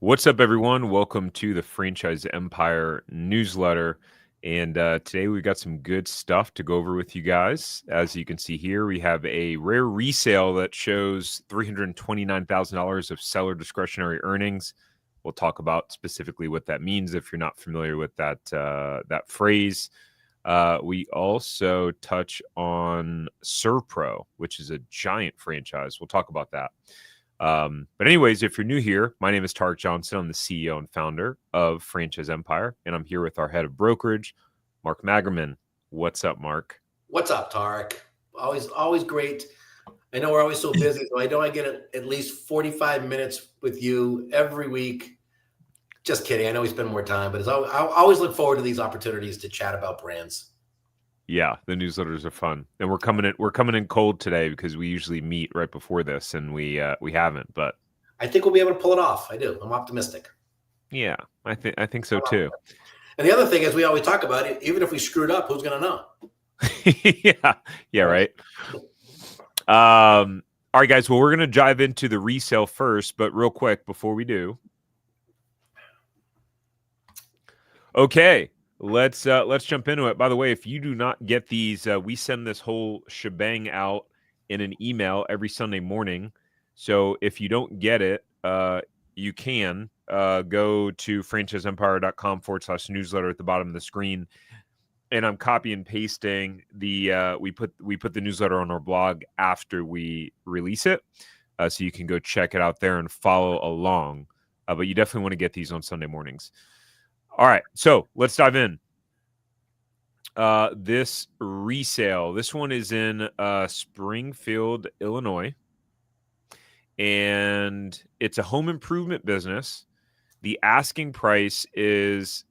What's up, everyone? Welcome to the Franchise Empire newsletter. And today we got some good stuff to go over with you guys. As you can see here, we have a rare resale that shows $329,000 of seller discretionary earnings. We'll talk about specifically what that means if you're not familiar with that phrase. We also touch on ServPro, which is a giant franchise. We'll talk about that. But anyways, if you're new here, my name is Tarek Johnson. I'm the CEO and founder of Franchise Empire, and I'm here with our head of brokerage, Mark Magerman. What's up, Mark? What's up, Tarek? Always great. I know we're always so busy, so I know I get at least 45 minutes with you every week. Just kidding. I know we spend more time, but I always look forward to these opportunities to chat about brands. Yeah, the newsletters are fun, and we're coming in cold today because we usually meet right before this, and we haven't. But I think we'll be able to pull it off. I do. I'm optimistic. Yeah, I think so too. And the other thing is, we always talk about it. Even if we screwed up, who's going to know? yeah, right. All right, guys. Well, we're going to dive into the resale first, but real quick before we do. Okay, let's jump into it. By the way, if you do not get these, we send this whole shebang out in an email every Sunday morning. So if you don't get it, you can go to franchiseempire.com/newsletter at the bottom of the screen. And I'm copy and pasting the we put the newsletter on our blog after we release it, so you can go check it out there and follow along. But you definitely want to get these on Sunday mornings. All right, so let's dive in. This resale, this one is in Springfield, Illinois, and it's a home improvement business. The asking price is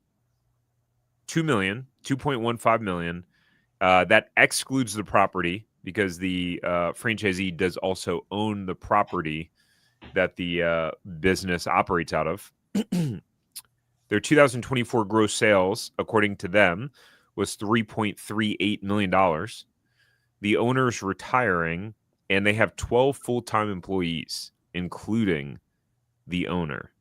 $2.15 million. That excludes the property because the franchisee does also own the property that the business operates out of. Their 2024 gross sales, according to them, was $3.38 million. The owner's retiring, and they have 12 full-time employees, including the owner.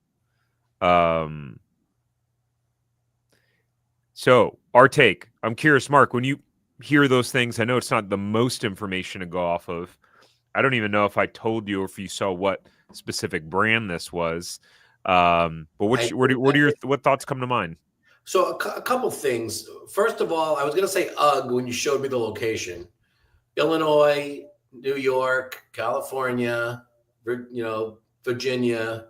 So our take, I'm curious, Mark, when you hear those things, I know it's not the most information to go off of. I don't even know if I told you or if you saw what specific brand this was. But what thoughts come to mind? So a couple things. First of all, I was going to say UGG when you showed me the location. Illinois, New York, California, Virginia.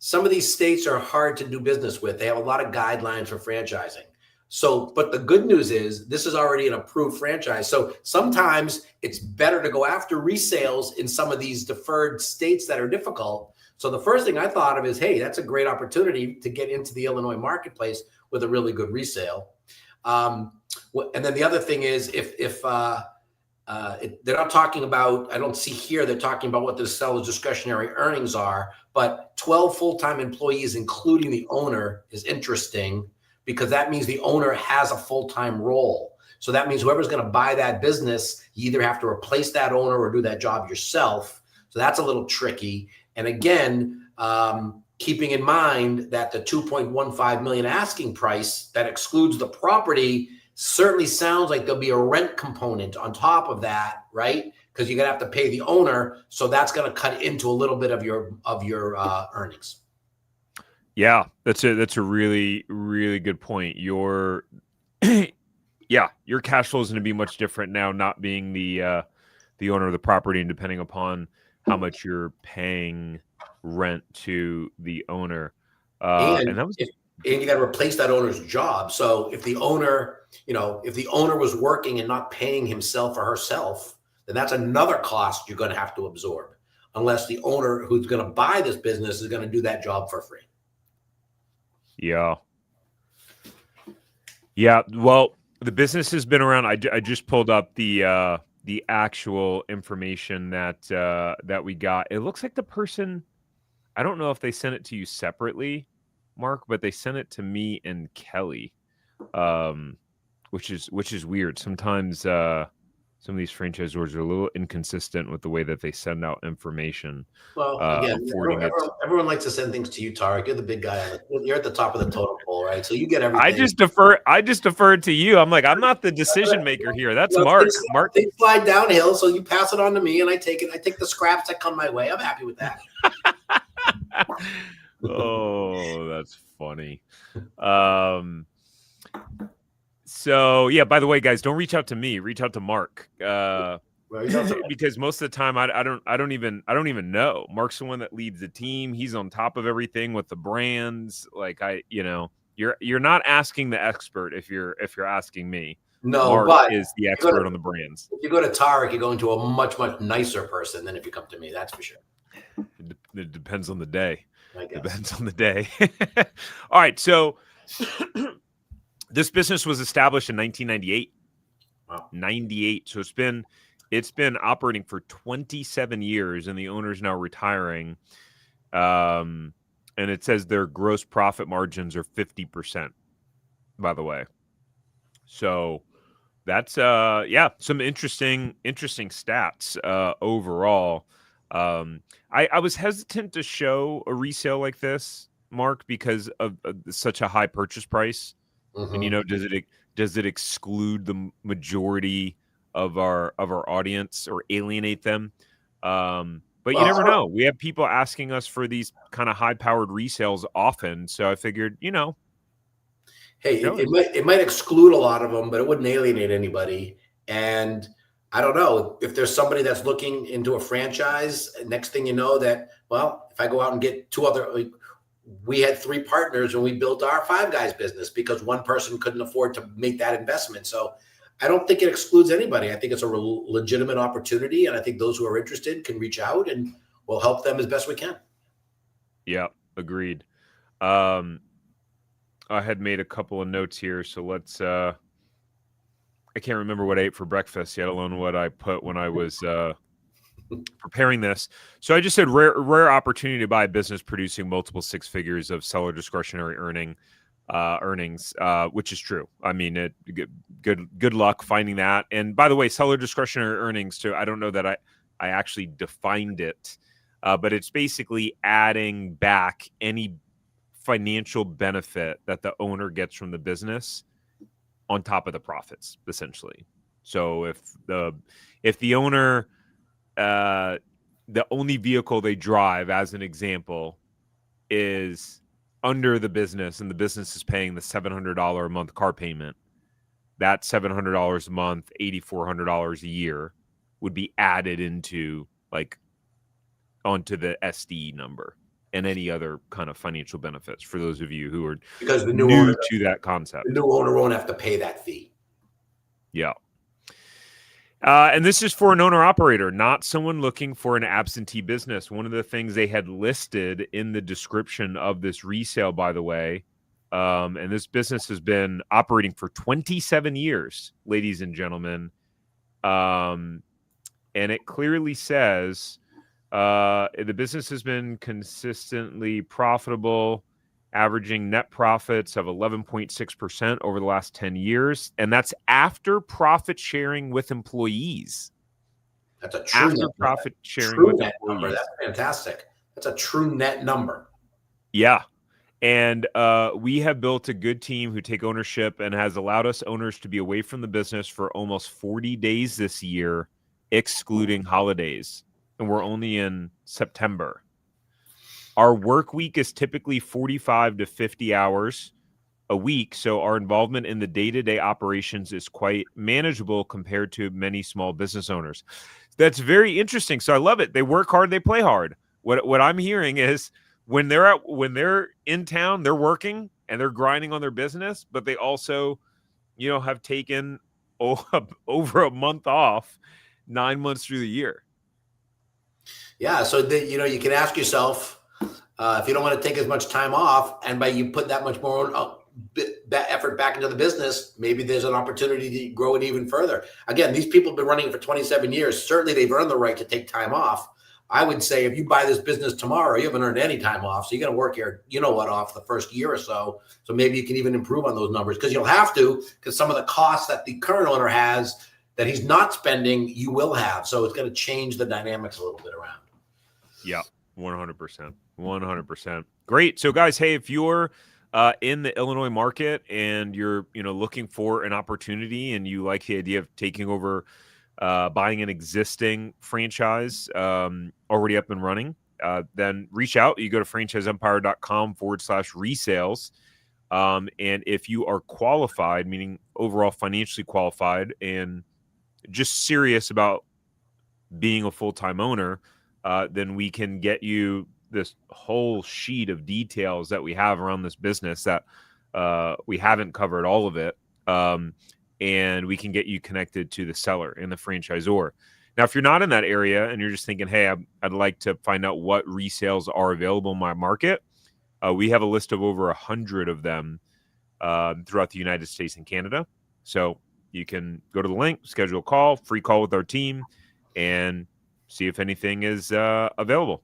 Some of these states are hard to do business with. They have a lot of guidelines for franchising. So, but the good news is this is already an approved franchise. So sometimes it's better to go after resales in some of these deferred states that are difficult. So the first thing I thought of is, hey, that's a great opportunity to get into the Illinois marketplace with a really good resale. And then the other thing is if they're not talking about, I don't see here, they're talking about what the seller's discretionary earnings are, but 12 full-time employees, including the owner, is interesting because that means the owner has a full-time role. So that means whoever's going to buy that business, you either have to replace that owner or do that job yourself. So that's a little tricky. And again, keeping in mind that the $2.15 million asking price that excludes the property certainly sounds like there'll be a rent component on top of that, right? Because you're gonna have to pay the owner, so that's gonna cut into a little bit of your earnings. Yeah, that's a really, really good point. Your cash flow is going to be much different now, not being the owner of the property, and depending upon how much you're paying rent to the owner. And you got to replace that owner's job. So if the owner, was working and not paying himself or herself, then that's another cost you're going to have to absorb, unless the owner who's going to buy this business is going to do that job for free. Yeah. Well, the business has been around. I just pulled up the actual information that we got. It looks like the person, I don't know if they sent it to you separately, Mark, but they sent it to me and Kelly, which is weird. Sometimes some of these franchisors are a little inconsistent with the way that they send out information. Well, again, Affording it. everyone likes to send things to you, Tarek. You're the big guy you're at the top of the totem pole, right? So you get everything. I just defer to you. I'm like, I'm not the decision maker here. That's Mark. Things slide downhill, so you pass it on to me, and I take it. I take the scraps that come my way. I'm happy with that. Oh, that's funny. So yeah, by the way, guys, don't reach out to me. Reach out to Mark. Because most of the time I don't even know. Mark's the one that leads the team. He's on top of everything with the brands. Like you're not asking the expert if you're asking me. No, Mark but is the expert on the brands. If you go to Tarek, you're going to a much nicer person than if you come to me. That's for sure. It depends on the day. I guess. Depends on the day. All right, so this business was established in 1998. Wow. 98. So it's been operating for 27 years, and the owner's now retiring. And it says their gross profit margins are 50%, by the way. So that's some interesting stats overall. I was hesitant to show a resale like this, Mark, because of such a high purchase price. Mm-hmm. And does it exclude the majority of our audience or alienate them? But you never know. We have people asking us for these kind of high-powered resales often, so I figured, hey, it might exclude a lot of them, but it wouldn't alienate anybody. And I don't know if there's somebody that's looking into a franchise. Next thing you know, that if I go out and get two other. We had 3 partners when we built our Five Guys business because one person couldn't afford to make that investment. So I don't think it excludes anybody. I think it's a legitimate opportunity. And I think those who are interested can reach out and we'll help them as best we can. Yeah, agreed. I had made a couple of notes here. So let's, I can't remember what I ate for breakfast, yet alone what I put when I was preparing this. So I just said rare opportunity to buy a business producing multiple 6 figures of seller discretionary earnings, which is true. I mean, good luck finding that. And by the way, seller discretionary earnings too. I don't know that I actually defined it, but it's basically adding back any financial benefit that the owner gets from the business on top of the profits, essentially. So if the owner, the only vehicle they drive, as an example, is under the business and the business is paying the $700 a month car payment, that $700 a month, $8,400 a year would be added onto the SDE number and any other kind of financial benefits for those of you who are new to that concept. The new owner won't have to pay that fee. Yeah. And this is for an owner-operator, not someone looking for an absentee business. One of the things they had listed in the description of this resale, by the way, and this business has been operating for 27 years, ladies and gentlemen. And it clearly says the business has been consistently profitable, averaging net profits of 11.6% over the last 10 years. And that's after profit sharing with employees. That's a true after profit sharing with employees. Number. That's fantastic. That's a true net number. Yeah. And we have built a good team who take ownership and has allowed us owners to be away from the business for almost 40 days this year, excluding holidays. And we're only in September. Our work week is typically 45 to 50 hours a week, so our involvement in the day-to-day operations is quite manageable compared to many small business owners. That's very interesting. So I love it. They work hard, they play hard. What I'm hearing is when they're in town, they're working and they're grinding on their business, but they also, have taken over a month off 9 months through the year. Yeah, so you can ask yourself, if you don't want to take as much time off, and by you put that much more that effort back into the business, maybe there's an opportunity to grow it even further. Again, these people have been running it for 27 years. Certainly, they've earned the right to take time off. I would say if you buy this business tomorrow, you haven't earned any time off. So you're going to work here, off the first year or so. So maybe you can even improve on those numbers because you'll have to, because some of the costs that the current owner has, that he's not spending, you will have. So it's going to change the dynamics a little bit around. Yeah, 100%. 100%. Great. So guys, hey, if you're in the Illinois market and you're, looking for an opportunity and you like the idea of taking over, buying an existing franchise already up and running, then reach out. You go to franchiseempire.com/resales. And if you are qualified, meaning overall financially qualified and just serious about being a full-time owner, then we can get you this whole sheet of details that we have around this business that we haven't covered all of it. And we can get you connected to the seller and the franchisor. Now, if you're not in that area and you're just thinking, hey, I'd like to find out what resales are available in my market, we have a list of over 100 of them throughout the United States and Canada. So you can go to the link, schedule a call, free call with our team, and see if anything is available.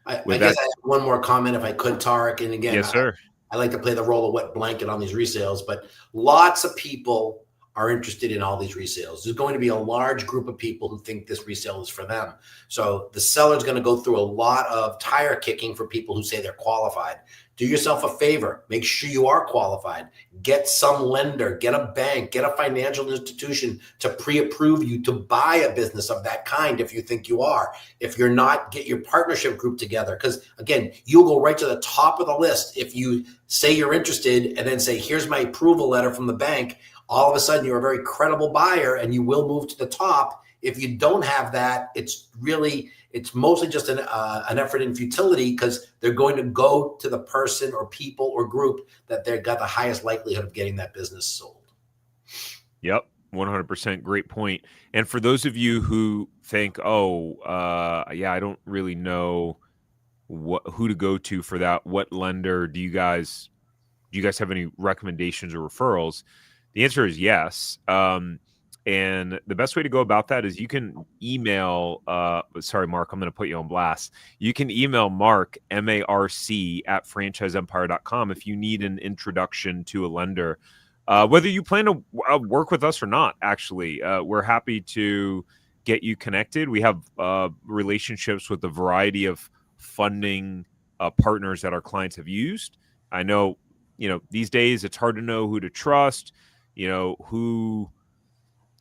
I guess I have one more comment if I could, Tarek. And again, yes, sir. I like to play the role of wet blanket on these resales, but lots of people are interested in all these resales. There's going to be a large group of people who think this resale is for them. So the seller's going to go through a lot of tire kicking for people who say they're qualified. Do yourself a favor. Make sure you are qualified. Get some lender, get a bank, get a financial institution to pre-approve you to buy a business of that kind if you think you are. If you're not, get your partnership group together. Because again, you'll go right to the top of the list if you say you're interested and then say, here's my approval letter from the bank. All of a sudden, you're a very credible buyer and you will move to the top. If you don't have that, it's mostly just an effort in futility because they're going to go to the person or people or group that they've got the highest likelihood of getting that business sold. Yep, 100%. Great point. And for those of you who think, I don't really know who to go to for that, what lender do you guys have any recommendations or referrals? The answer is yes. And the best way to go about that is you can email, sorry, Mark, I'm going to put you on blast. You can email Mark, MARC, at franchiseempire.com if you need an introduction to a lender. Whether you plan to work with us or not, actually, we're happy to get you connected. We have relationships with a variety of funding partners that our clients have used. I know, these days it's hard to know who to trust, who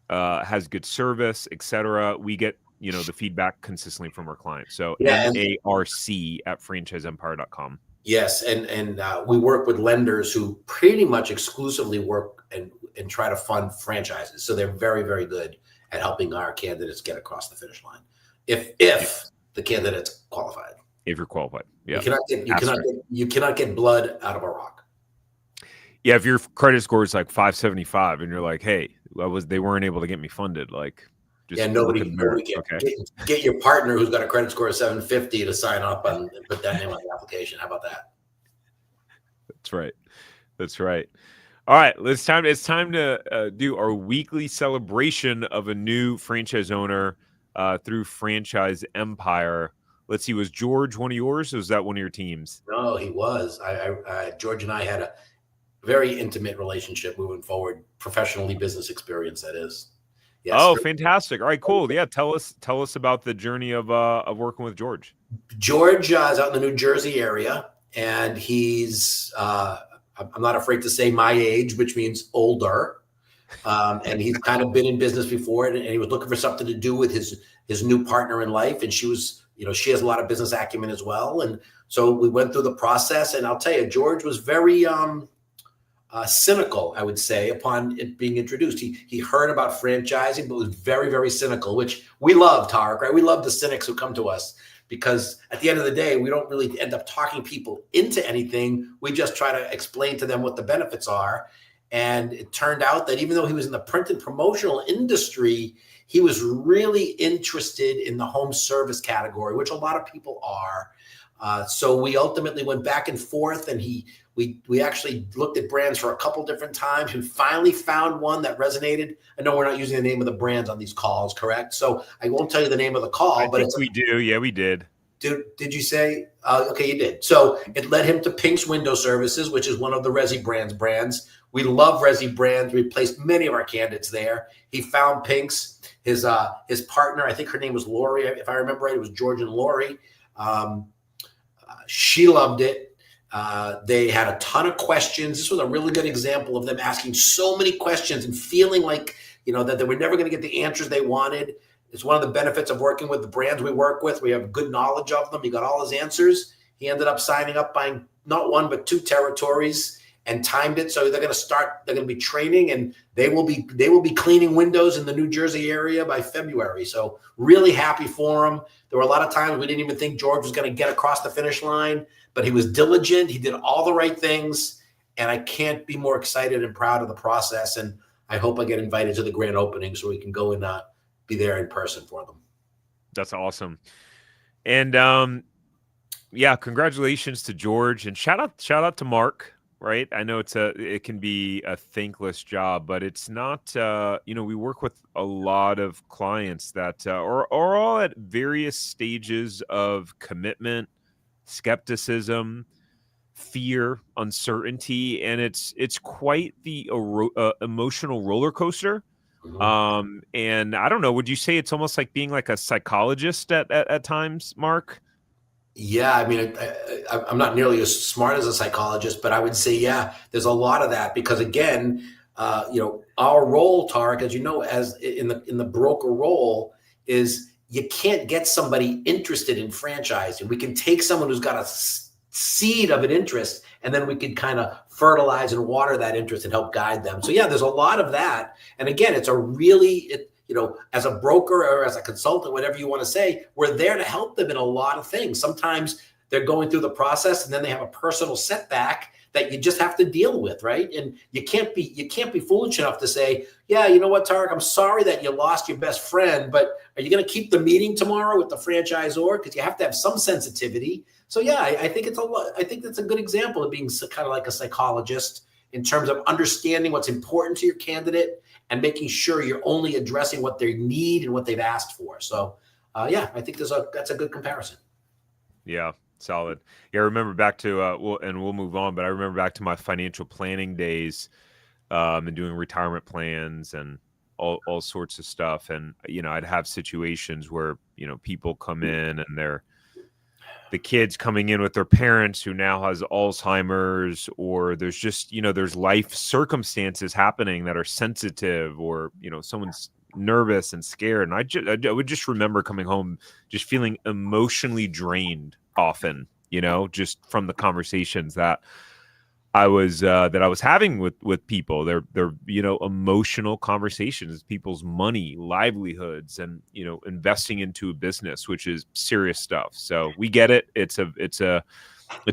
has good service, etc. We get, the feedback consistently from our clients. So MARC at franchiseempire.com. Yes. And we work with lenders who pretty much exclusively work and try to fund franchises. So they're very, very good at helping our candidates get across the finish line. If the candidate's qualified. If you're qualified. Yeah. You cannot get blood out of a rock. Yeah, if your credit score is like 575 and you're like, hey, they weren't able to get me funded, like nobody can get your partner who's got a credit score of 750 to sign up and put that name on the application. How about that? That's right. All right, it's time to do our weekly celebration of a new franchise owner through Franchise Empire. Let's see, was George one of yours, or was that one of your teams? No, he was. George and I had a very intimate relationship moving forward, professionally, business experience, that is. Yes. Oh, fantastic. All right, cool. Yeah, tell us about the journey of working with George. George is out in the New Jersey area, and he's I'm not afraid to say my age, which means older. And he's kind of been in business before, and he was looking for something to do with his new partner in life. And she was, she has a lot of business acumen as well. And so we went through the process, and I'll tell you, George was very cynical, I would say, upon it being introduced. He heard about franchising, but was very, very cynical, which we love, Tarek, right? We love the cynics who come to us, because at the end of the day, we don't really end up talking people into anything. We just try to explain to them what the benefits are. And it turned out that even though he was in the print and promotional industry, he was really interested in the home service category, which a lot of people are. So we ultimately went back and forth, and we actually looked at brands for a couple different times. We finally found one that resonated. I know we're not using the name of the brands on these calls, correct? So I won't tell you the name of the call, but we do. Yeah, we did. Did you say? Okay, you did. So it led him to Pink's Window Services, which is one of the Resi brands. We love Resi brands. We placed many of our candidates there. He found Pink's. His partner, I think her name was Lori, if I remember right, it was George and Lori. She loved it. They had a ton of questions. This was a really good example of them asking so many questions and feeling like, that they were never going to get the answers they wanted. It's one of the benefits of working with the brands we work with. We have good knowledge of them. He got all his answers. He ended up signing up, buying not one, but 2 territories, and timed it. So they're going to be training, and they will be cleaning windows in the New Jersey area by February. So really happy for him. There were a lot of times we didn't even think George was going to get across the finish line, but he was diligent. He did all the right things, and I can't be more excited and proud of the process. And I hope I get invited to the grand opening so we can go and be there in person for them. That's awesome. And yeah, congratulations to George, and shout out to Mark. Right, I know it can be a thankless job, but it's not. We work with a lot of clients that are all at various stages of commitment, skepticism, fear, uncertainty, and it's quite the emotional roller coaster. Mm-hmm. And I don't know, would you say it's almost like being like a psychologist at times, Mark? Yeah, I mean, I'm not nearly as smart as a psychologist, but I would say, yeah, there's a lot of that because, again, our role, Tarek, as you know, as in the broker role, is you can't get somebody interested in franchising. We can take someone who's got a seed of an interest, and then we can kind of fertilize and water that interest and help guide them. So yeah, there's a lot of that. And again, it's a really, as a broker or as a consultant, whatever you want to say, we're there to help them in a lot of things. Sometimes they're going through the process and then they have a personal setback that you just have to deal with, right? And you can't be foolish enough to say, yeah, you know what, Tarek, I'm sorry that you lost your best friend, but are you going to keep the meeting tomorrow with the franchisor? Because you have to have some sensitivity. So yeah, I think I think that's a good example of being kind of like a psychologist in terms of understanding what's important to your candidate and making sure you're only addressing what they need and what they've asked for. So, yeah, I think that's a good comparison. Yeah, solid. Yeah, I remember back to we'll move on, but I remember back to my financial planning days, and doing retirement plans and all sorts of stuff. And I'd have situations where people come in and the kids coming in with their parents who now has Alzheimer's, or there's just, there's life circumstances happening that are sensitive, or, someone's nervous and scared. And I would just remember coming home, just feeling emotionally drained often, just from the conversations that I was having with people. They're emotional conversations, people's money, livelihoods, and investing into a business, which is serious stuff. So we get it. It's an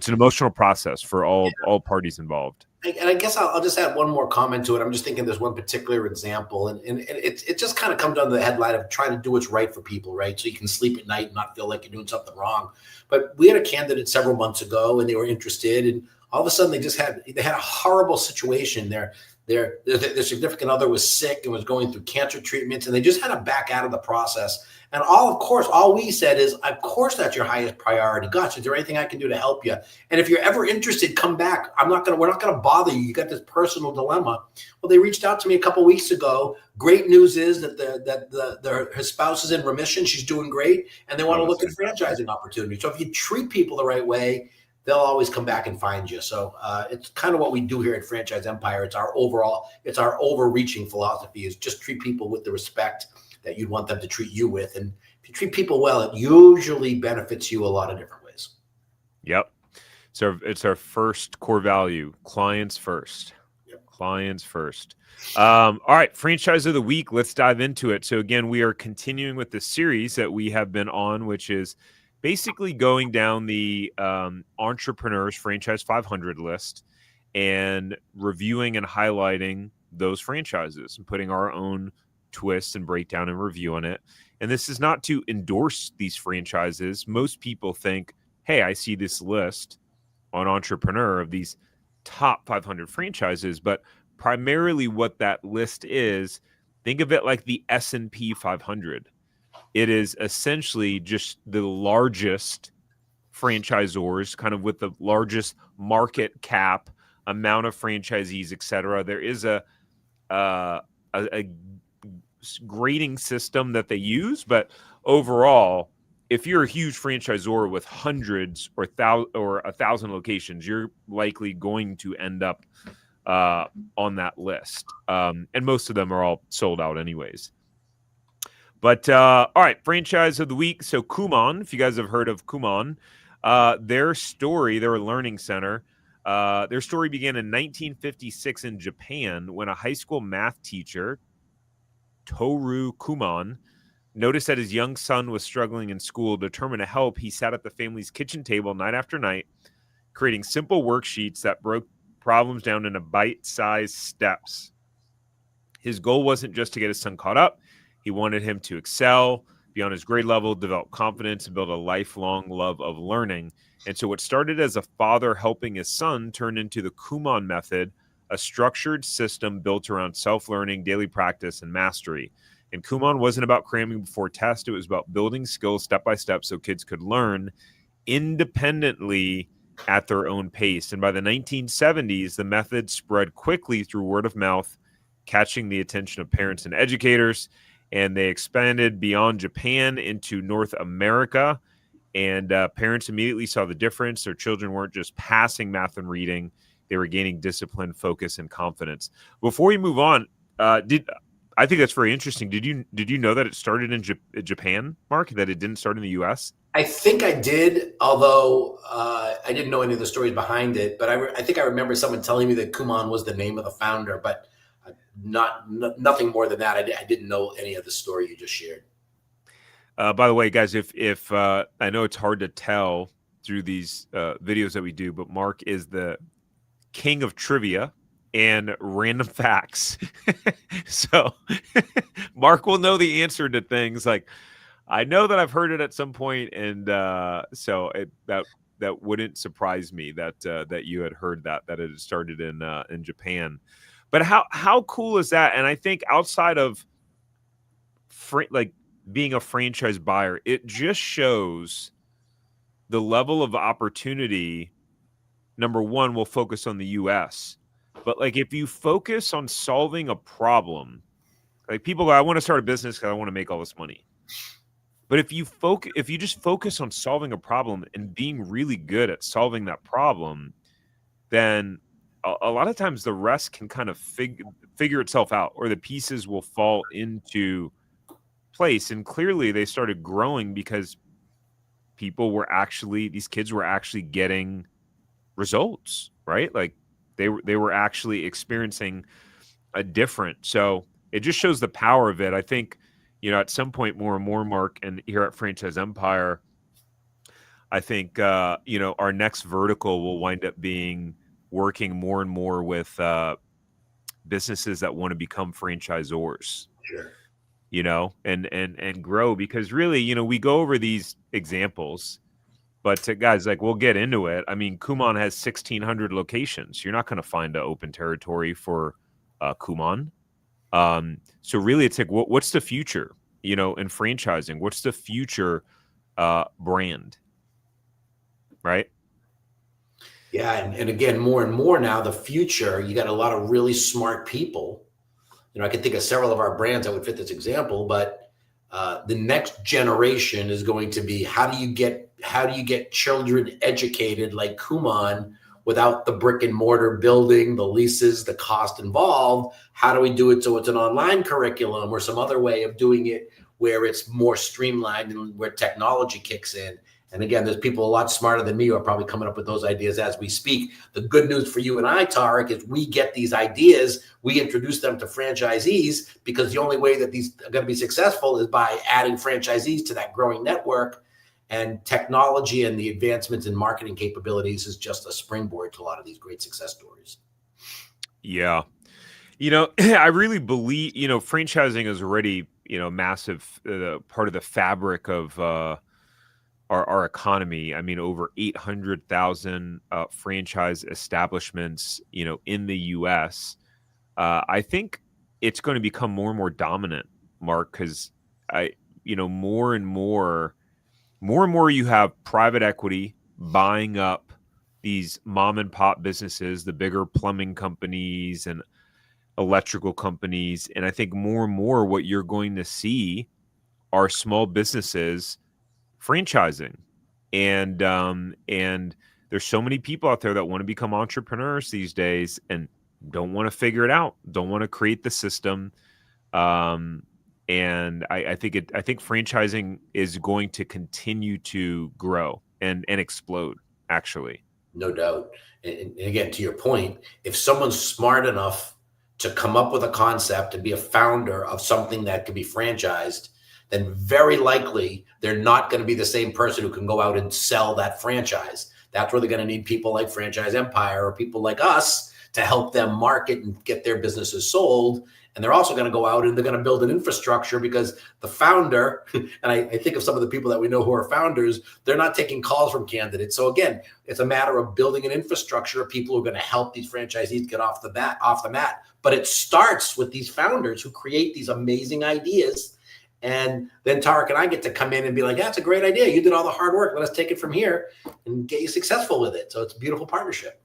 emotional process for all parties involved. And I guess I'll just add one more comment to it. I'm just thinking there's one particular example, and it just kind of comes down to the headline of trying to do what's right for people, right? So you can sleep at night and not feel like you're doing something wrong. But we had a candidate several months ago, and they were interested, and all of a sudden they had a horrible situation. Their significant other was sick and was going through cancer treatments, and they just had to back out of the process. And all we said is, of course, that's your highest priority. Gosh, is there anything I can do to help you? And if you're ever interested, come back. We're not going to bother you. You got this personal dilemma. Well, they reached out to me a couple of weeks ago. Great news is that his spouse is in remission. She's doing great, and they want to look at franchising opportunities. So if you treat people the right way, they'll always come back and find you. So it's kind of what we do here at Franchise Empire. It's our overreaching philosophy is just treat people with the respect that you'd want them to treat you with. And if you treat people well, it usually benefits you a lot of different ways. Yep. So it's our first core value, clients first. Yep. Clients first. All right, franchise of the week. Let's dive into it. So again, we are continuing with the series that we have been on, which is basically going down the Entrepreneurs Franchise 500 list and reviewing and highlighting those franchises and putting our own twist and breakdown and review on it. And this is not to endorse these franchises. Most people think, hey, I see this list on Entrepreneur of these top 500 franchises, but primarily what that list is, think of it like the S&P 500. It is essentially just the largest franchisors, kind of with the largest market cap, amount of franchisees, et cetera. There is a grading system that they use, but overall, if you're a huge franchisor with hundreds or 1,000 locations, you're likely going to end up on that list. And most of them are all sold out anyways. But all right, franchise of the week. So Kumon, if you guys have heard of Kumon, their story, they're a learning center. Their story began in 1956 in Japan when a high school math teacher, Toru Kumon, noticed that his young son was struggling in school. Determined to help, he sat at the family's kitchen table night after night, creating simple worksheets that broke problems down into bite-sized steps. His goal wasn't just to get his son caught up. He wanted him to excel beyond his grade level, develop confidence, and build a lifelong love of learning. And so what started as a father helping his son turned into the Kumon method, a structured system built around self-learning, daily practice, and mastery. And Kumon wasn't about cramming before test. It was about building skills step by step so kids could learn independently at their own pace. And by the 1970s, the method spread quickly through word of mouth, catching the attention of parents and educators. And they expanded beyond Japan into North America. And parents immediately saw the difference. Their children weren't just passing math and reading. They were gaining discipline, focus, and confidence. Before we move on, I think that's very interesting. Did you know that it started in Japan, Mark, that it didn't start in the U.S.? I think I did, although I didn't know any of the stories behind it. But I think I remember someone telling me that Kumon was the name of the founder, but nothing more than that. I didn't know any of the story you just shared. By the way, guys, if I know it's hard to tell through these videos that we do, but Mark is the king of trivia and random facts. So Mark will know the answer to things. Like, I know that I've heard it at some point, and so that wouldn't surprise me that you had heard that it had started in Japan. But how cool is that? And I think outside of being a franchise buyer, it just shows the level of opportunity. Number one, we'll focus on the U.S. But like, if you focus on solving a problem, like people go, I want to start a business because I want to make all this money. But if you just focus on solving a problem and being really good at solving that problem, then a lot of times the rest can kind of figure itself out, or the pieces will fall into place. And clearly they started growing because these kids were actually getting results, right? Like they were actually experiencing a difference. So it just shows the power of it. I think, at some point more and more, Mark, and here at Franchise Empire, I think, our next vertical will wind up being working more and more with businesses that want to become franchisors. Sure. And grow, because really, we go over these examples, but guys, like, we'll get into it. I mean, Kumon has 1,600 locations. You're not going to find an open territory for Kumon. So really, it's like, what's the future, in franchising? What's the future brand, right? Yeah, and again, more and more now, the future, you got a lot of really smart people. I can think of several of our brands that would fit this example, but the next generation is going to be, how do you get children educated like Kumon without the brick and mortar building, the leases, the cost involved? How do we do it so it's an online curriculum or some other way of doing it where it's more streamlined and where technology kicks in? And again, there's people a lot smarter than me who are probably coming up with those ideas as we speak. The good news for you and I, Tarek, is we get these ideas, we introduce them to franchisees, because the only way that these are going to be successful is by adding franchisees to that growing network. And technology and the advancements in marketing capabilities is just a springboard to a lot of these great success stories. Yeah. I really believe, franchising is already, massive part of the fabric of our economy. I mean, over 800,000 franchise establishments, in the U.S. I think it's going to become more and more dominant, Mark, because more and more you have private equity buying up these mom and pop businesses, the bigger plumbing companies and electrical companies. And I think more and more what you're going to see are small businesses franchising. And there's so many people out there that want to become entrepreneurs these days and don't want to figure it out, don't want to create the system. And I think franchising is going to continue to grow and explode, actually. No doubt. And again, to your point, if someone's smart enough to come up with a concept and be a founder of something that can be franchised, then very likely they're not going to be the same person who can go out and sell that franchise. That's where they're going to need people like Franchise Empire or people like us to help them market and get their businesses sold. And they're also going to go out and they're going to build an infrastructure, because the founder, and I think of some of the people that we know who are founders, they're not taking calls from candidates. So again, it's a matter of building an infrastructure of people who are going to help these franchisees get off the mat. But it starts with these founders who create these amazing ideas. And then Tarek and I get to come in and be like, yeah, it's a great idea. You did all the hard work. Let us take it from here and get you successful with it. So it's a beautiful partnership.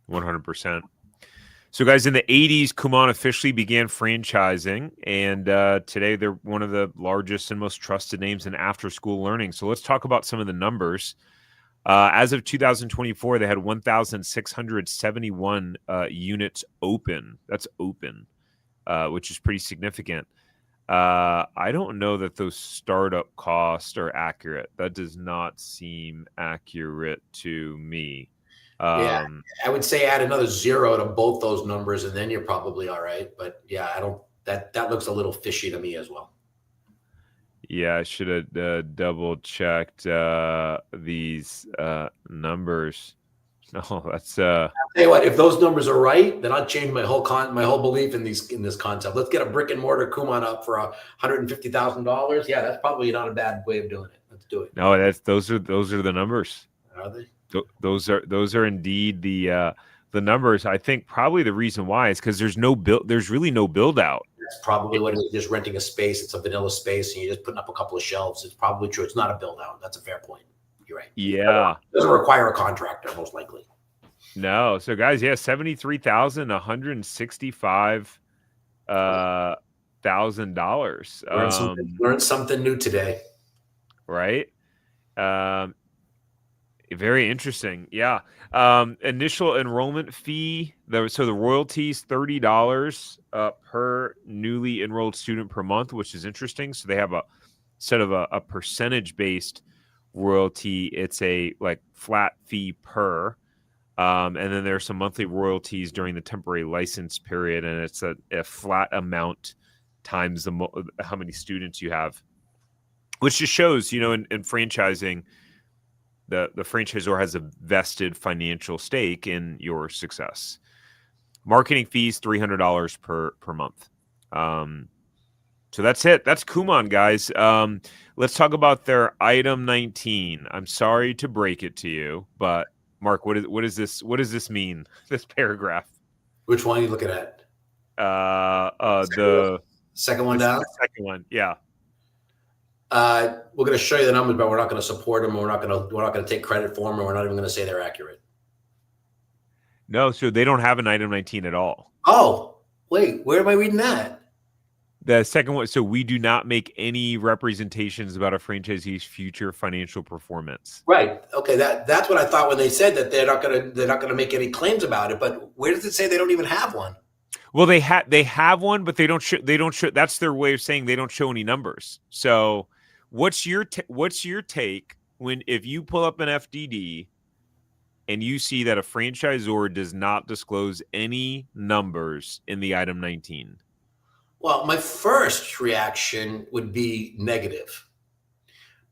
100%. So, guys, in the 80s, Kumon officially began franchising, and today they're one of the largest and most trusted names in after-school learning. So let's talk about some of the numbers. As of 2024, they had 1,671 units open. That's open, which is pretty significant. I don't know that those startup costs are accurate. That does not seem accurate to me. Yeah, I would say add another 0 to both those numbers, and then you're probably all right. But yeah, I don't. That looks a little fishy to me as well. Yeah, I should have double checked these numbers. No, that's. I'll tell you what, if those numbers are right, then I'll change my whole belief in this concept. Let's get a brick and mortar Kumon up for $150,000. Yeah, that's probably not a bad way of doing it. Let's do it. No, those are the numbers. Are they? Those are indeed the numbers. I think probably the reason why is because there's really no build out. That's probably what it is. Just renting a space. It's a vanilla space, and you're just putting up a couple of shelves. It's probably true. It's not a build out. That's a fair point. You're right. Yeah, it doesn't require a contractor, most likely. No. So guys, yeah, $73,165 $1,000. Learn something new today. Right. Very interesting. Yeah. Initial enrollment fee. So the royalty is $30 per newly enrolled student per month, which is interesting. So they have a set of a percentage based royalty. It's a like flat fee per. And then there's some monthly royalties during the temporary license period, and it's a flat amount times how many students you have, which just shows, in franchising, the franchisor has a vested financial stake in your success. Marketing fees, $300 per month. So that's it. That's Kumon, guys. Let's talk about their item 19. I'm sorry to break it to you, but Mark, what does this mean? This paragraph. Which one are you looking at? The second one down. Second one, yeah. We're going to show you the numbers, but we're not going to support them. We're not going to take credit for them, and we're not even going to say they're accurate. No, so they don't have an item 19 at all. Oh, wait, where am I reading that? The second one. So we do not make any representations about a franchisee's future financial performance. Right. Okay. That's what I thought when they said that they're not going to make any claims about it. But where does it say they don't even have one? Well, they have one, but they don't show. That's their way of saying they don't show any numbers. So, what's your take if you pull up an FDD and you see that a franchisor does not disclose any numbers in the item 19? Well, my first reaction would be negative.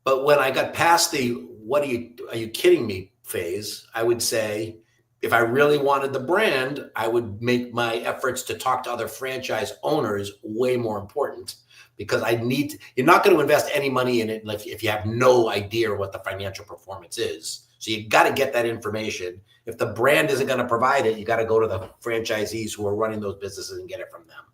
But when I got past the "what are you kidding me" phase, I would say, if I really wanted the brand, I would make my efforts to talk to other franchise owners way more important, because you're not going to invest any money in it if you have no idea what the financial performance is. So you got to get that information. If the brand isn't going to provide it, you got to go to the franchisees who are running those businesses and get it from them.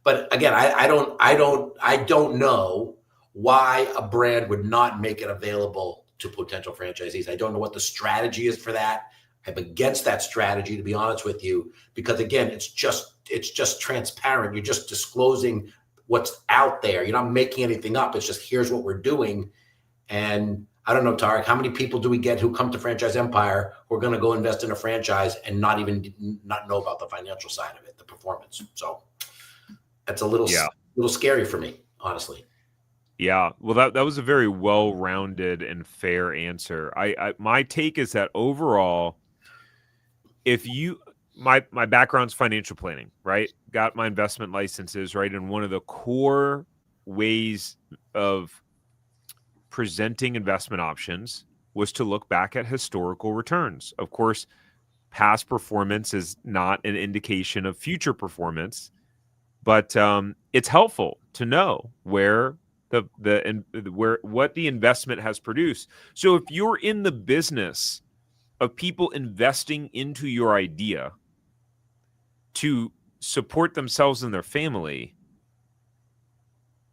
But again, I don't know why a brand would not make it available to potential franchisees. I don't know what the strategy is for that. I'm against that strategy, to be honest with you, because again, it's just transparent. You're just disclosing what's out there. You're not making anything up. It's just, here's what we're doing. And I don't know, Tarek, how many people do we get who come to Franchise Empire who are going to go invest in a franchise and not know about the financial side of it, the performance? So that's a little scary for me, honestly. Yeah, well, that was a very well-rounded and fair answer. My take is that overall, my background's financial planning, right? Got my investment licenses, right? And one of the core ways of presenting investment options was to look back at historical returns. Of course, past performance is not an indication of future performance, but it's helpful to know where what the investment has produced. So if you're in the business of people investing into your idea to support themselves and their family,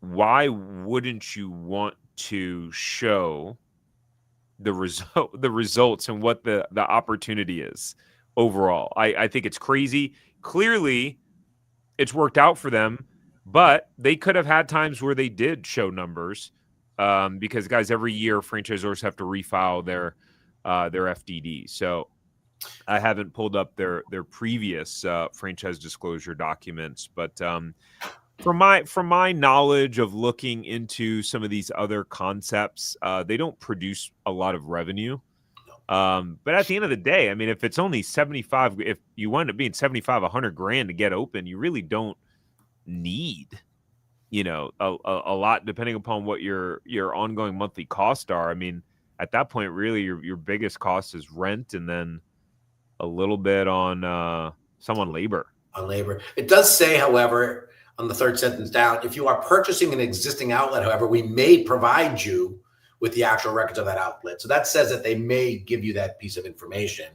why wouldn't you want to show the results and what the opportunity is overall? I think it's crazy. Clearly, it's worked out for them, but they could have had times where they did show numbers, because guys, every year franchisors have to refile their FDD. So I haven't pulled up their previous franchise disclosure documents, but from my knowledge of looking into some of these other concepts, they don't produce a lot of revenue. But at the end of the day, I mean, if it's only 75, if you wind up being 75, 100 grand to get open, you really don't need, a lot, depending upon what your ongoing monthly costs are. I mean, at that point, really your biggest cost is rent, and then a little bit on some on labor. On labor. It does say, however, on the third sentence down, if you are purchasing an existing outlet, however, we may provide you with the actual records of that outlet. So that says that they may give you that piece of information.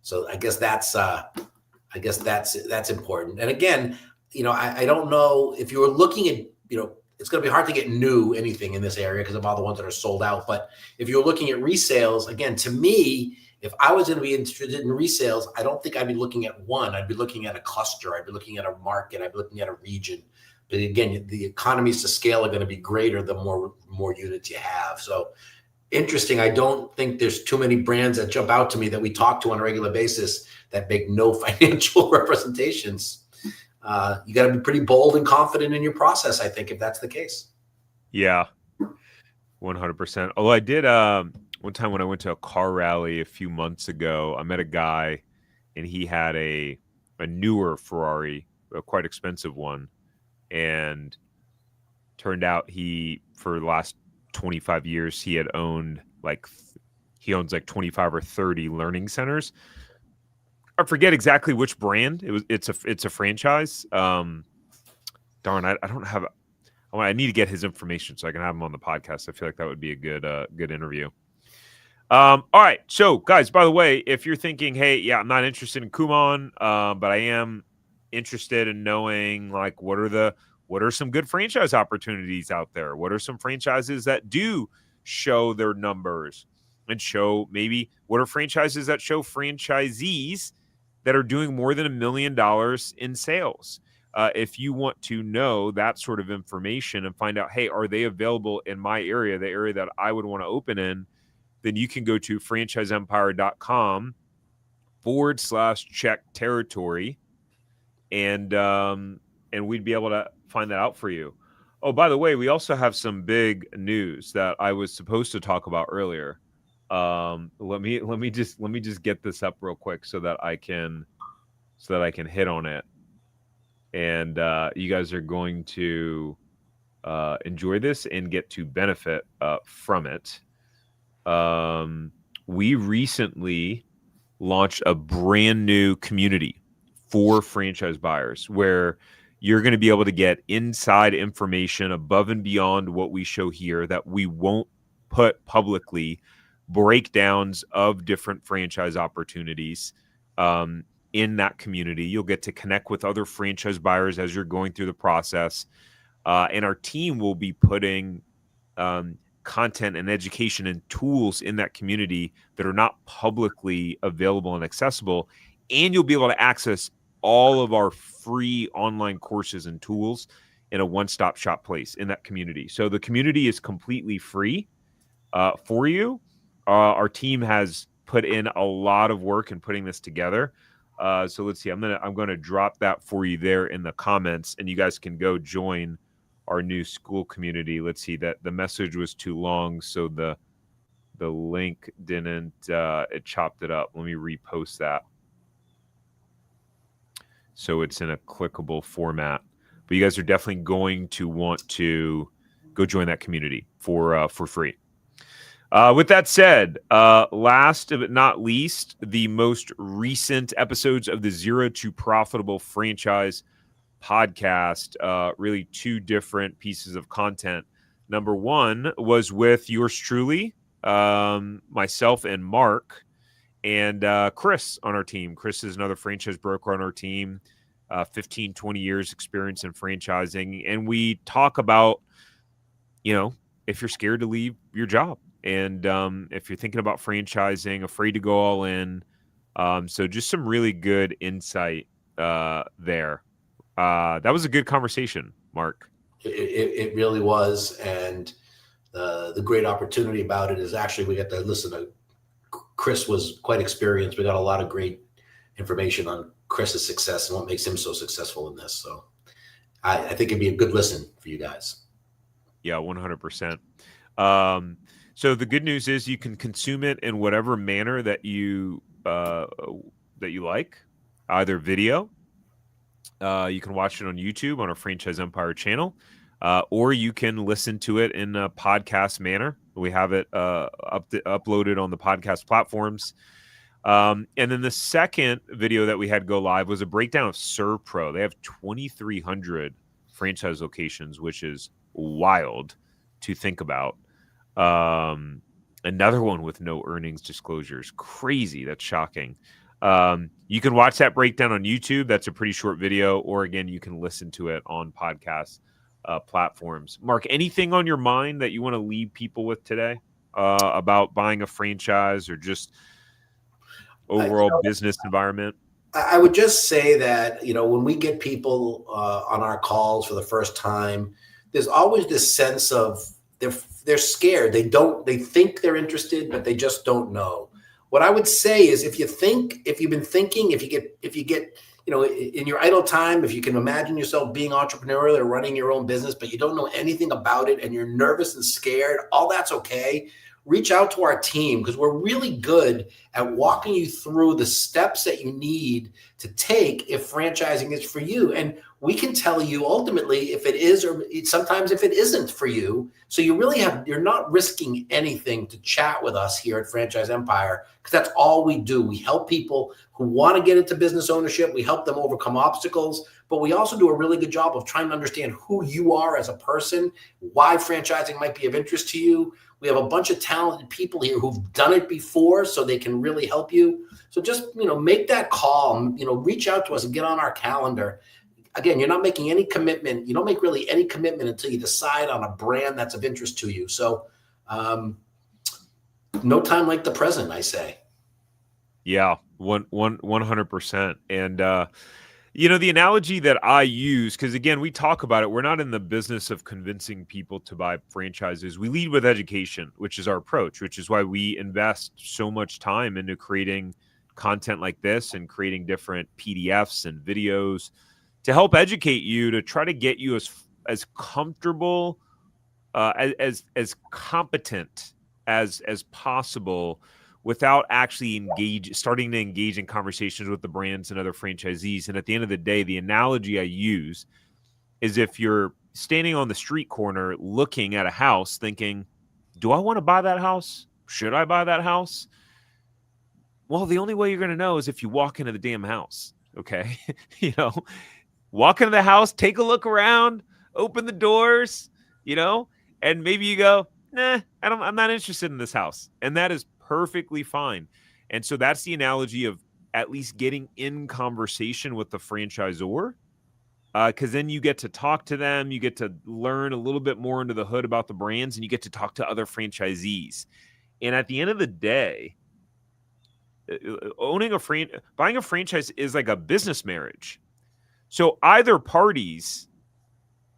So I guess that's important. And again, I don't know if you were looking at, it's going to be hard to get anything in this area because of all the ones that are sold out. But if you're looking at resales, again, to me, if I was going to be interested in resales, I don't think I'd be looking at one. I'd be looking at a cluster. I'd be looking at a market. I'd be looking at a region. But again, the economies to scale are going to be greater the more units you have. So interesting. I don't think there's too many brands that jump out to me that we talk to on a regular basis that make no financial representations. You got to be pretty bold and confident in your process, I think, if that's the case. Yeah, 100%. Although I did one time when I went to a car rally a few months ago, I met a guy and he had a newer Ferrari, a quite expensive one. And turned out for the last 25 years, he owns like 25 or 30 learning centers. I forget exactly which brand. It's a franchise. Darn, I don't have. I need to get his information so I can have him on the podcast. I feel like that would be a good interview. All right, so guys, by the way, if you're thinking, hey, yeah, I'm not interested in Kumon, but I am interested in knowing like what are some good franchise opportunities out there? What are some franchises that do show their numbers and show maybe what are franchises that show franchisees that are doing more than $1 million in sales? If you want to know that sort of information and find out, hey, are they available in my area, the area that I would want to open in, then you can go to franchiseempire.com/check territory. And we'd be able to find that out for you. Oh, by the way, we also have some big news that I was supposed to talk about earlier. Let me just get this up real quick so that I can hit on it. And you guys are going to enjoy this and get to benefit from it. We recently launched a brand new community for franchise buyers where you're going to be able to get inside information above and beyond what we show here that we won't put publicly, breakdowns of different franchise opportunities in that community. You'll get to connect with other franchise buyers as you're going through the process. And our team will be putting content and education and tools in that community that are not publicly available and accessible. And you'll be able to access all of our free online courses and tools in a one-stop shop place in that community. So the community is completely free for you. Our team has put in a lot of work in putting this together. So let's see. I'm gonna drop that for you there in the comments, and you guys can go join our new school community. Let's see, that the message was too long, so the link didn't. It chopped it up. Let me repost that so it's in a clickable format. But you guys are definitely going to want to go join that community for free. With that said, last but not least, the most recent episodes of the Zero to Profitable Franchise podcast, really two different pieces of content. Number one was with yours truly, myself and Mark, and Chris on our team. Chris is another franchise broker on our team, 15, 20 years experience in franchising. And we talk about, if you're scared to leave your job, and if you're thinking about franchising, afraid to go all in. So just some really good insight there. That was a good conversation, Mark. It really was. And the great opportunity about it is actually we got to listen to Chris. Was quite experienced. We got a lot of great information on Chris's success and what makes him so successful in this. So I think it'd be a good listen for you guys. Yeah, 100%. So the good news is you can consume it in whatever manner that you like, either video. You can watch it on YouTube on our Franchise Empire channel, or you can listen to it in a podcast manner. We have it uploaded on the podcast platforms. And then the second video that we had go live was a breakdown of ServPro. They have 2,300 franchise locations, which is wild to think about. Another one with no earnings disclosures. Crazy. That's shocking. You can watch that breakdown on YouTube. That's a pretty short video. Or again, you can listen to it on podcast platforms. Mark, anything on your mind that you want to leave people with today about buying a franchise or just overall business environment? I would just say that, when we get people on our calls for the first time, there's always this sense of they're scared. They think they're interested, but they just don't know. What I would say is if you've been thinking, if you get, in your idle time, if you can imagine yourself being entrepreneurial or running your own business, but you don't know anything about it and you're nervous and scared, all that's okay. Reach out to our team because we're really good at walking you through the steps that you need to take if franchising is for you. And we can tell you ultimately if it is or sometimes if it isn't for you. So you're not risking anything to chat with us here at Franchise Empire because that's all we do. We help people who want to get into business ownership. We help them overcome obstacles, but we also do a really good job of trying to understand who you are as a person, why franchising might be of interest to you. We have a bunch of talented people here who've done it before, so they can really help you. So just, make that call, reach out to us and get on our calendar. Again, you're not making any commitment. You don't make really any commitment until you decide on a brand that's of interest to you. So no time like the present, I say. Yeah, 100%. And, the analogy that I use, because again, we talk about it, we're not in the business of convincing people to buy franchises. We lead with education, which is our approach, which is why we invest so much time into creating content like this and creating different PDFs and videos to help educate you, to try to get you as comfortable, as competent as possible without actually starting to engage in conversations with the brands and other franchisees. And at the end of the day, the analogy I use is if you're standing on the street corner looking at a house thinking, do I want to buy that house? Should I buy that house? Well, the only way you're going to know is if you walk into the damn house. Okay. Walk into the house, take a look around, open the doors, and maybe you go, nah, I'm not interested in this house. And that is perfectly fine. And so that's the analogy of at least getting in conversation with the franchisor because then you get to talk to them, you get to learn a little bit more under the hood about the brands, and you get to talk to other franchisees. And at the end of the day, buying a franchise is like a business marriage. So either parties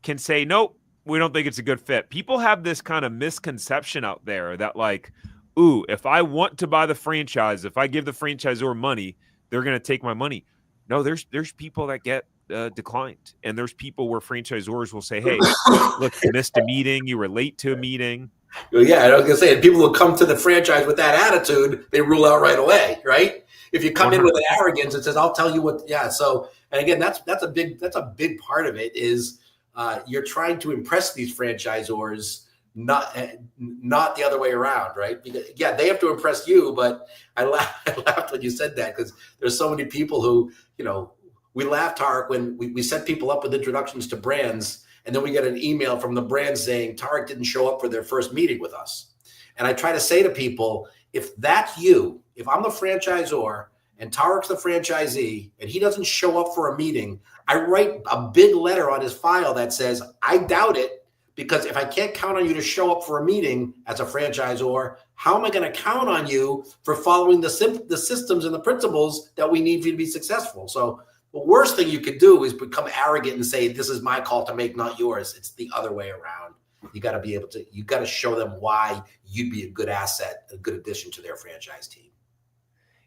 can say, nope, we don't think it's a good fit. People have this kind of misconception out there that like, ooh, if I want to buy the franchise, if I give the franchisor money, they're going to take my money. No, there's people that get declined. And there's people where franchisors will say, hey, look, you missed a meeting, you were late to a meeting. Well, yeah, I was gonna say, people who come to the franchise with that attitude, they rule out right away, right? If you come in with an arrogance, it says, "I'll tell you what." Yeah. So, and again, that's a big part of it is you're trying to impress these franchisors, not the other way around, right? Because, yeah, they have to impress you, but I laughed when you said that because there's so many people who, we laughed, Tarek, when we set people up with introductions to brands. And then we get an email from the brand saying Tarek didn't show up for their first meeting with us. And I try to say to people, if that's you, if I'm the franchisor and Tarek's the franchisee and he doesn't show up for a meeting, I write a big letter on his file that says, I doubt it, because if I can't count on you to show up for a meeting as a franchisor, how am I going to count on you for following the systems and the principles that we need for you to be successful? So the worst thing you could do is become arrogant and say, this is my call to make, not yours. It's the other way around. You got to show them why you'd be a good asset, a good addition to their franchise team.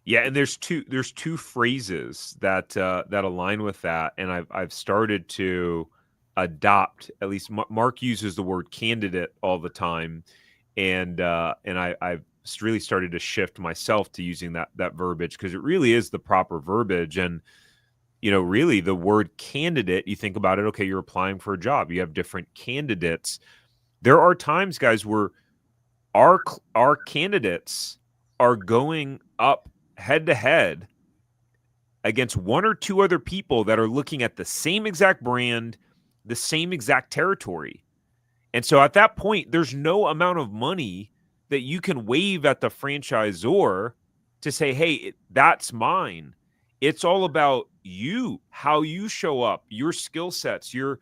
Yeah. And there's two phrases that align with that. And I've started to adopt, at least Mark uses the word candidate all the time. And I've really started to shift myself to using that verbiage, because it really is the proper verbiage. And really the word candidate, you think about it, okay, you're applying for a job, you have different candidates. There are times, guys, where our candidates are going up head to head against one or two other people that are looking at the same exact brand, the same exact territory. And so at that point, there's no amount of money that you can wave at the franchisor to say, hey, that's mine. It's all about you, how you show up, your skill sets, your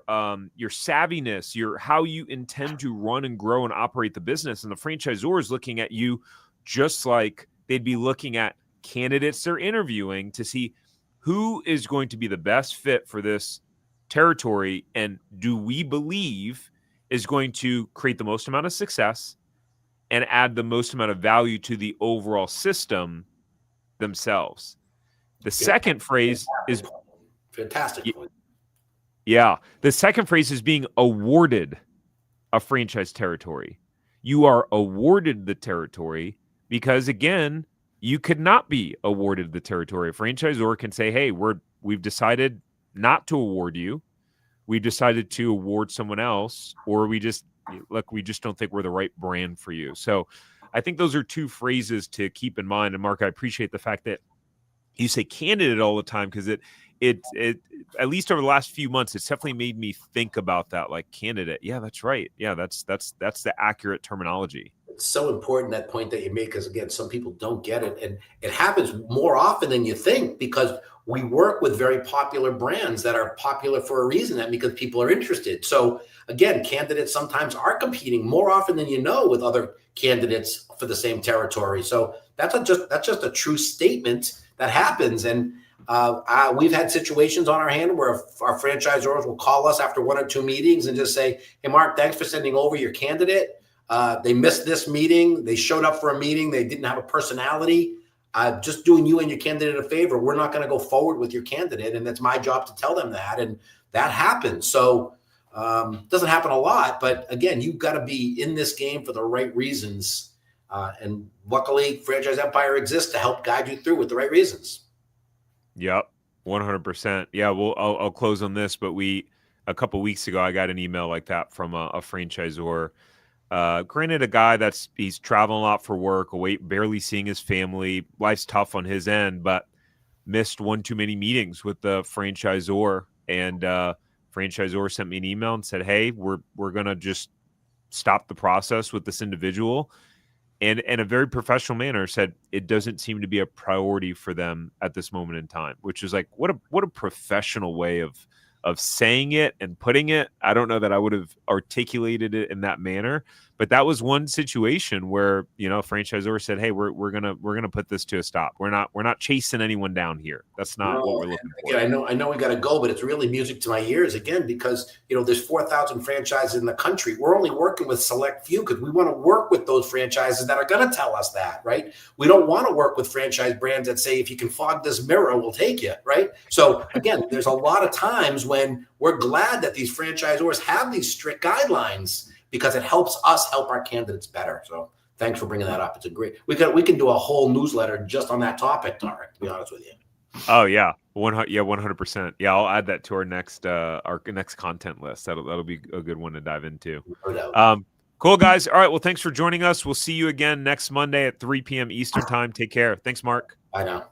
savviness, how you intend to run and grow and operate the business. And the franchisor is looking at you just like they'd be looking at candidates they're interviewing to see who is going to be the best fit for this territory, and do we believe is going to create the most amount of success and add the most amount of value to the overall system themselves. The second phrase is fantastic point. Yeah. The second phrase is being awarded a franchise territory. You are awarded the territory because, again, you could not be awarded the territory. A franchisor can say, hey, we've decided not to award you. We've decided to award someone else, or we just don't think we're the right brand for you. So I think those are two phrases to keep in mind. And Mark, I appreciate the fact that you say candidate all the time, because it at least over the last few months, it's definitely made me think about that, like candidate. Yeah, that's right. Yeah, that's the accurate terminology. It's so important, that point that you make, because again, some people don't get it, and it happens more often than you think, because we work with very popular brands that are popular for a reason, and because people are interested. So again, candidates sometimes are competing more often than you know with other candidates for the same territory. So that's just a true statement that happens. And we've had situations on our hand where our franchisors will call us after one or two meetings and just say, hey, Mark, thanks for sending over your candidate. They missed this meeting. They showed up for a meeting. They didn't have a personality. Just doing you and your candidate a favor. We're not going to go forward with your candidate. And that's my job to tell them that. And that happens. So it doesn't happen a lot. But again, you've got to be in this game for the right reasons. And luckily, Franchise Empire exists to help guide you through with the right reasons. Yep, 100%. Yeah, well, I'll close on this. But a couple of weeks ago, I got an email like that from a franchisor. Granted, a guy he's traveling a lot for work, barely seeing his family. Life's tough on his end, but missed one too many meetings with the franchisor. And franchisor sent me an email and said, hey, we're going to just stop the process with this individual. and in a very professional manner said it doesn't seem to be a priority for them at this moment in time, which is like what a professional way of saying it and putting it. I don't know that I would have articulated it in that manner, but that was one situation where, you know, a franchisor said, "Hey, we're gonna put this to a stop. We're not chasing anyone down here. That's not what No, we're looking for." again, I know we got to go, but it's really music to my ears again because there's 4,000 franchises in the country. We're only working with select few because we want to work with those franchises that are going to tell us that, right? We don't want to work with franchise brands that say if you can fog this mirror, we'll take you, right? So again, there's a lot of times when we're glad that these franchisors have these strict guidelines because it helps us help our candidates better. So thanks for bringing that up. It's a great. We can do a whole newsletter just on that topic, Tarek. To be honest with you. Oh yeah, 100%. Yeah, I'll add that to our next content list. That'll be a good one to dive into. No doubt. Cool guys. All right. Well, thanks for joining us. We'll see you again next Monday at 3 p.m. Eastern time. Take care. Thanks, Mark. Bye now.